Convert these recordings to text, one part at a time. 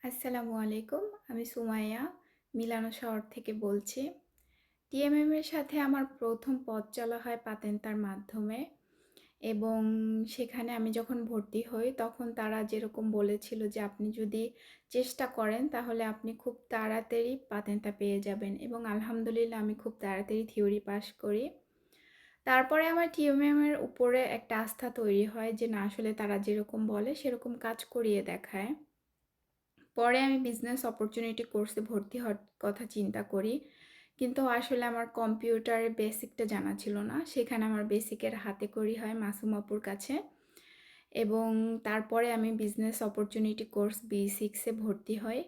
আসসালামু আলাইকুম। আমি সুমাইয়া মিলানো শহর থেকে বলছি। টিএমএম এর সাথে আমার ১ম পথ চলা হয় পাতেন্তার মাধ্যমে এবং সেখানে আমি যখন ভর্তি হই তখন তারা যেরকম বলেছিল যে আপনি যদি চেষ্টা করেন তাহলে আপনি খুব তাড়াতাড়ি পাতেন্তা পেয়ে যাবেন এবং আলহামদুলিল্লাহ আমি খুব তাড়াতাড়ি থিওরি পাস করি। তারপরে আমার টিএমএম এর উপরে একটা আস্থা তৈরি হয় যে না আসলে তারা যেরকম বলে সেরকম কাজ করিয়ে দেখায়। পরে আমি বিজনেস অপরচুনিটি কোর্সে ভর্তি হওয়ার কথা চিন্তা করি। কিন্তু আসলে আমার কম্পিউটারের বেসিকটা জানা ছিল না। সেখানে আমার বেসিকের হাতেখড়ি হয় মাসুম আপুর কাছে এবং তারপরে আমি বিজনেস অপরচুনিটি কোর্স B6 এ ভর্তি হই।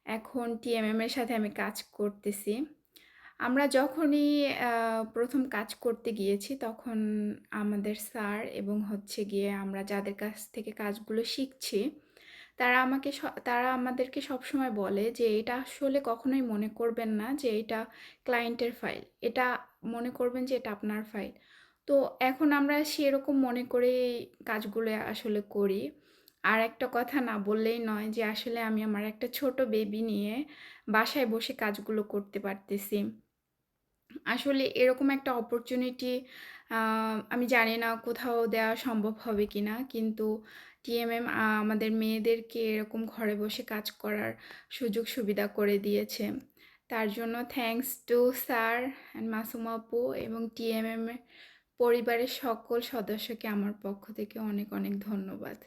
এখন টিএমএম এর সাথে আমি কাজ করতেছি। আমরা যখনই ১ম কাজ করতে গিয়েছি তখন আমাদের স্যার এবং হচ্ছে গিয়ে আমরা যাদের কাছ থেকে কাজগুলো শিখছি তারা আমাদেরকে সবসময় বলে যে এটা আসলে কখনোই মনে করবেন না যে এটা ক্লায়েন্টের ফাইল। এটা মনে করবেন যে এটা আপনার ফাইল। তো এখন আমরা সেরকম মনে করেই কাজগুলো আসলে করি। আর একটা কথা না বললেই নয় যে আসলে আমি আমার একটা ছোট বেবি নিয়ে বাসায় বসে কাজগুলো করতে পারতেছি। আসলে এরকম একটা অপরচুনিটি আ আমি জানি না কোথাও দেওয়া সম্ভব হবে কিনা। কিন্তু টিএমএম আমাদের মেয়েদেরকে এরকম ঘরে বসে কাজ করার সুযোগ সুবিধা করে দিয়েছে। তার জন্য thanks to sir and Masum আপু এবং টিএমএম এর পরিবারের সকল সদস্যকে আমার পক্ষ থেকে অনেক, অনেক ধন্যবাদ।